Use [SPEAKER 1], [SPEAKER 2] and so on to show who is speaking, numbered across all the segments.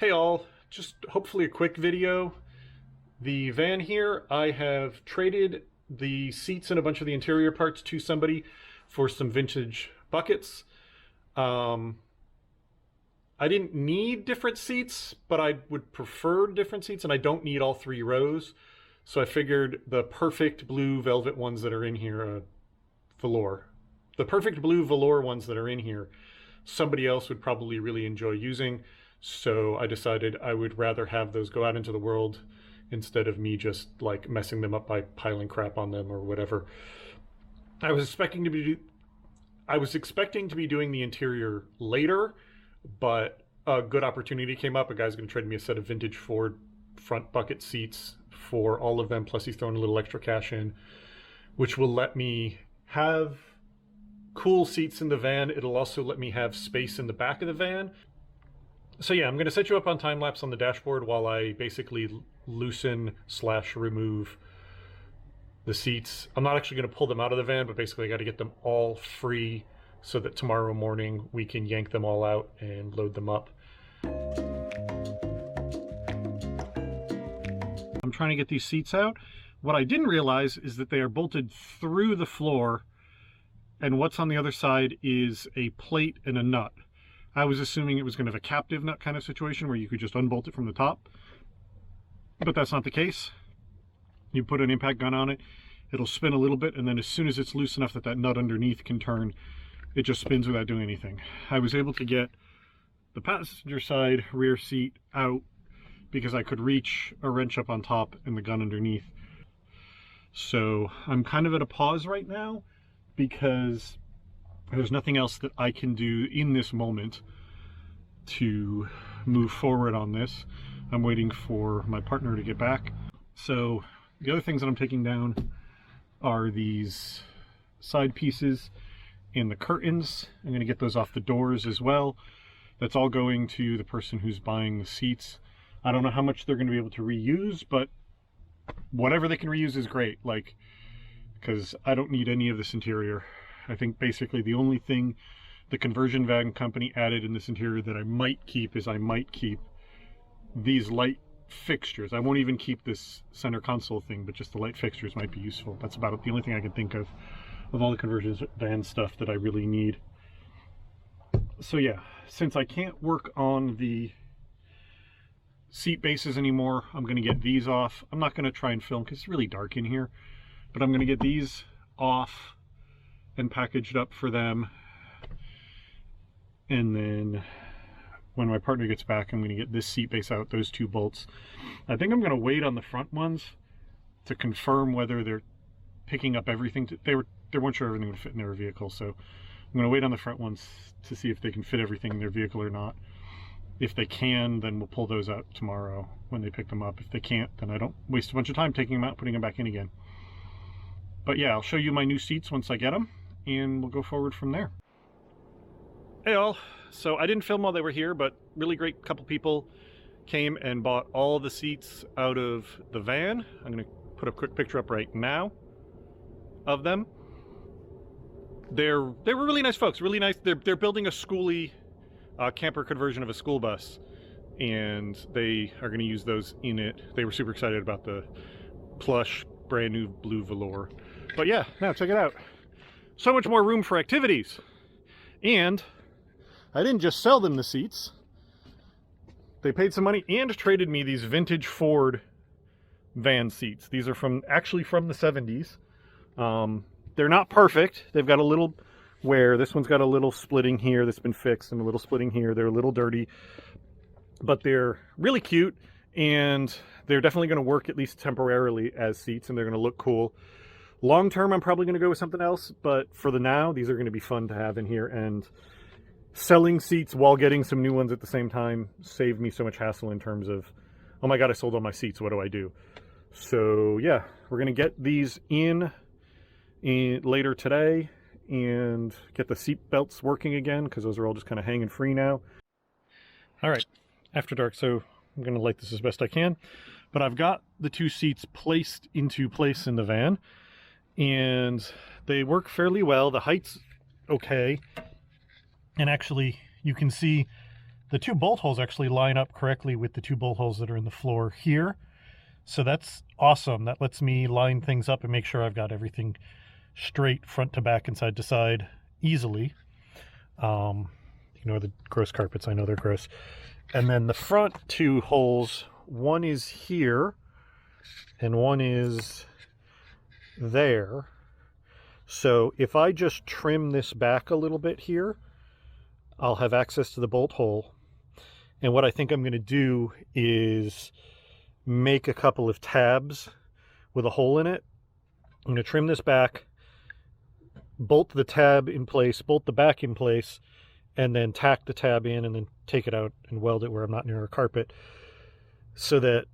[SPEAKER 1] Hey all, just hopefully a quick video. The van here, I have traded the seats and a bunch of the interior parts to somebody for some vintage buckets. I didn't need different seats, but I would prefer different seats, and I don't need all three rows. So I figured the perfect blue velvet ones that are in here, velour. The perfect blue velour ones that are in here, somebody else would probably really enjoy using. So I decided I would rather have those go out into the world instead of me just like messing them up by piling crap on them or whatever. I was expecting to be doing the interior later, but a good opportunity came up. A guy's going to trade me a set of vintage Ford front bucket seats for all of them, plus he's throwing a little extra cash in, which will let me have cool seats in the van. It'll also let me have space in the back of the van. So yeah, I'm going to set you up on time lapse on the dashboard while I basically loosen / remove the seats. I'm not actually going to pull them out of the van, but basically I got to get them all free so that tomorrow morning we can yank them all out and load them up. I'm trying to get these seats out. What I didn't realize is that they are bolted through the floor, and what's on the other side is a plate and a nut. I was assuming it was going to have a captive nut kind of situation where you could just unbolt it from the top, but that's not the case. You put an impact gun on it, it'll spin a little bit, and then as soon as it's loose enough that that nut underneath can turn, it just spins without doing anything. I was able to get the passenger side rear seat out because I could reach a wrench up on top and the gun underneath. So I'm kind of at a pause right now because there's nothing else that I can do in this moment to move forward on this. I'm waiting for my partner to get back. So the other things that I'm taking down are these side pieces and the curtains. I'm going to get those off the doors as well. That's all going to the person who's buying the seats. I don't know how much they're going to be able to reuse, but whatever they can reuse is great. Like, because I don't need any of this interior. I think basically the only thing the conversion van company added in this interior that I might keep is I might keep these light fixtures. I won't even keep this center console thing, but just the light fixtures might be useful. That's about the only thing I can think of all the conversion van stuff that I really need. So yeah, since I can't work on the seat bases anymore, I'm going to get these off. I'm not going to try and film because it's really dark in here, but I'm going to get these off and packaged up for them. And then when my partner gets back, I'm going to get this seat base out, those two bolts. I think I'm going to wait on the front ones to confirm whether they're picking up everything. They weren't sure everything would fit in their vehicle, so I'm going to wait on the front ones to see if they can fit everything in their vehicle or not. If they can, then we'll pull those out tomorrow when they pick them up. If they can't, then I don't waste a bunch of time taking them out, putting them back in again. But yeah, I'll show you my new seats once I get them, and we'll go forward from there. Hey all, so I didn't film while they were here, but really great couple people came and bought all the seats out of the van. I'm going to put a quick picture up right now of them. They were really nice folks, really nice. They're building a schoolie camper conversion of a school bus, and they are going to use those in it. They were super excited about the plush brand new blue velour. But yeah, now check it out. So much more room for activities. And I didn't just sell them the seats. They paid some money and traded me these vintage Ford van seats. These are actually from the 70s. They're not perfect. They've got a little wear. This one's got a little splitting here that's been fixed and a little splitting here. They're a little dirty, but they're really cute, and they're definitely going to work at least temporarily as seats, and they're going to look cool. Long term, I'm probably going to go with something else, but for the now, these are going to be fun to have in here, and selling seats while getting some new ones at the same time saved me so much hassle in terms of, oh my god, I sold all my seats, what do I do? So yeah, we're going to get these in later today and get the seat belts working again, because those are all just kind of hanging free now. All right, after dark, so I'm going to light this as best I can, but I've got the two seats placed into place in the van, and they work fairly well. The height's okay, and actually you can see the two bolt holes actually line up correctly with the two bolt holes that are in the floor here. So that's awesome. That lets me line things up and make sure I've got everything straight front to back and side to side easily. Ignore the gross carpets, I know they're gross. And then the front two holes, one is here and one is there. So if I just trim this back a little bit here, I'll have access to the bolt hole. And what I think I'm going to do is make a couple of tabs with a hole in it. I'm going to trim this back, bolt the tab in place, bolt the back in place, and then tack the tab in and then take it out and weld it where I'm not near a carpet so that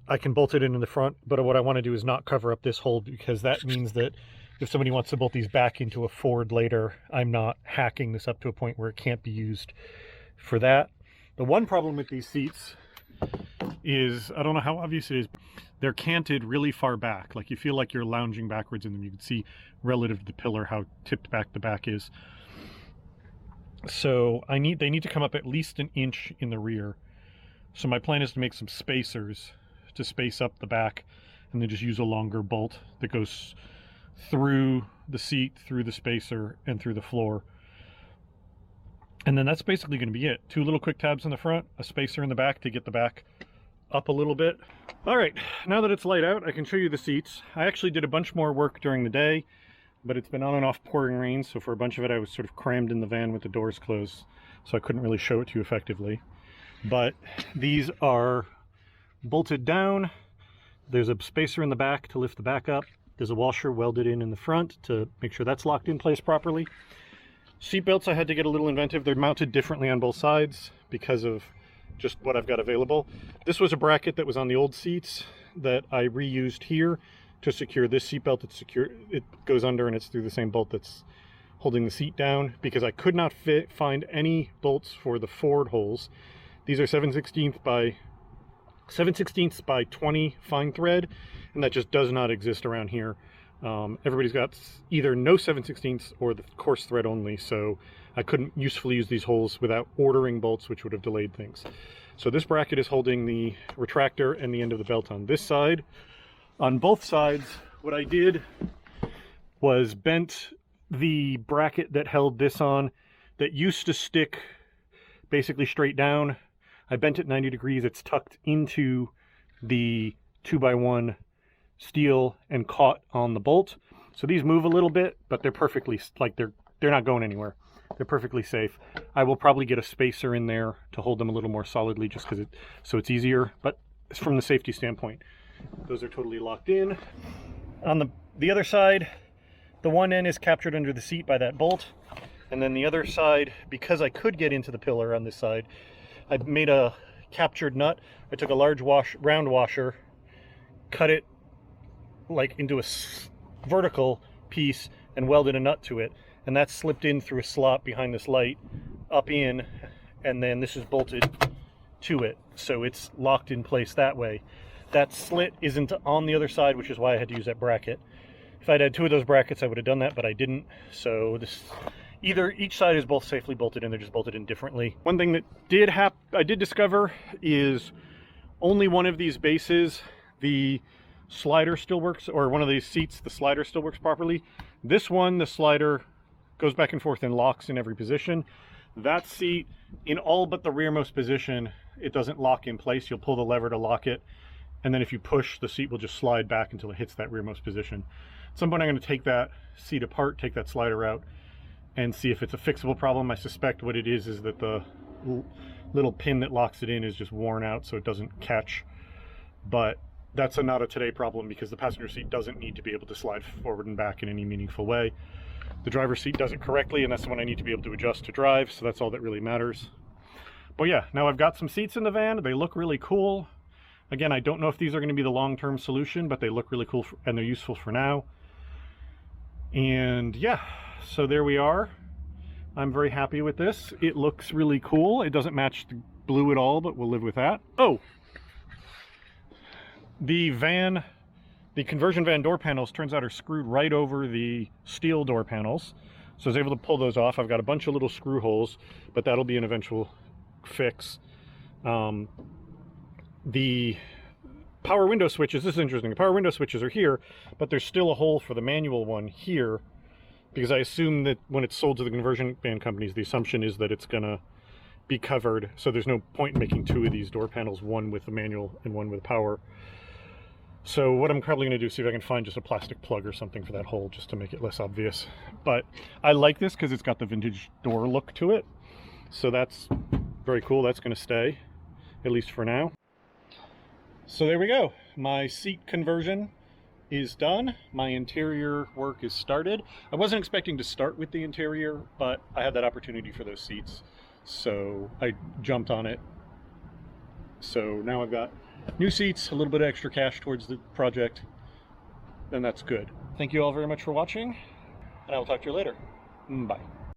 [SPEAKER 1] I can bolt it in the front. But what I want to do is not cover up this hole, because that means that if somebody wants to bolt these back into a Ford later, I'm not hacking this up to a point where it can't be used for that. The one problem with these seats is, I don't know how obvious it is, they're canted really far back. Like you feel like you're lounging backwards in them. You can see relative to the pillar how tipped back the back is. So they need to come up at least an inch in the rear. So my plan is to make some spacers to space up the back, and then just use a longer bolt that goes through the seat, through the spacer, and through the floor. And then that's basically going to be it. Two little quick tabs in the front, a spacer in the back to get the back up a little bit. All right, now that it's light out, I can show you the seats. I actually did a bunch more work during the day, but it's been on and off pouring rain, so for a bunch of it I was sort of crammed in the van with the doors closed, so I couldn't really show it to you effectively. But these are bolted down. There's a spacer in the back to lift the back up. There's a washer welded in the front to make sure that's locked in place properly. Seat belts I had to get a little inventive. They're mounted differently on both sides because of just what I've got available. This was a bracket that was on the old seats that I reused here to secure this seat belt. It's secure, it goes under, and it's through the same bolt that's holding the seat down, because I could not find any bolts for the Ford holes. These are 7/16 by 20 fine thread, and that just does not exist around here. Everybody's got either no 7/16 or the coarse thread only, so I couldn't usefully use these holes without ordering bolts, which would have delayed things. So this bracket is holding the retractor and the end of the belt on this side. On both sides, what I did was bent the bracket that held this on, that used to stick basically straight down. I bent it 90 degrees. It's tucked into the 2x1 steel and caught on the bolt. So these move a little bit, but they're perfectly, like they're not going anywhere. They're perfectly safe. I will probably get a spacer in there to hold them a little more solidly, just because so it's easier. But from the safety standpoint, those are totally locked in. On the other side, the one end is captured under the seat by that bolt, and then the other side, because I could get into the pillar on this side, I made a captured nut. I took a large round washer, cut it like into a vertical piece, and welded a nut to it, and that slipped in through a slot behind this light up in, and then this is bolted to it, so it's locked in place that way. That slit isn't on the other side, which is why I had to use that bracket. If I'd had two of those brackets, I would have done that, but I didn't. So each side is both safely bolted in. They're just bolted in differently. One thing that I did discover is only one of these bases, the slider still works, or one of these seats, the slider still works properly. This one, the slider goes back and forth and locks in every position. That seat, in all but the rearmost position, it doesn't lock in place. You'll pull the lever to lock it, and then if you push, the seat will just slide back until it hits that rearmost position. At some point I'm going to take that seat apart, take that slider out, and see if it's a fixable problem. I suspect what it is that the little pin that locks it in is just worn out, so it doesn't catch. But that's a not a today problem, because the passenger seat doesn't need to be able to slide forward and back in any meaningful way. The driver's seat does it correctly, and that's the one I need to be able to adjust to drive, so that's all that really matters. But yeah, now I've got some seats in the van. They look really cool. Again, I don't know if these are going to be the long-term solution, but they look really cool and they're useful for now. And yeah, so there we are. I'm very happy with this. It looks really cool. It doesn't match the blue at all, but we'll live with that. Oh, the conversion van door panels, turns out, are screwed right over the steel door panels. So I was able to pull those off. I've got a bunch of little screw holes, but that'll be an eventual fix. The power window switches, this is interesting, the power window switches are here, but there's still a hole for the manual one here, because I assume that when it's sold to the conversion band companies, the assumption is that it's gonna be covered, so there's no point in making two of these door panels, one with the manual and one with power. So what I'm probably going to do is see if I can find just a plastic plug or something for that hole, just to make it less obvious. But I like this because it's got the vintage door look to it. So that's very cool. That's going to stay, at least for now. So there we go. My seat conversion is done. My interior work is started. I wasn't expecting to start with the interior, but I had that opportunity for those seats, so I jumped on it. So now I've got new seats, a little bit of extra cash towards the project, and that's good. Thank you all very much for watching, and I will talk to you later. Bye.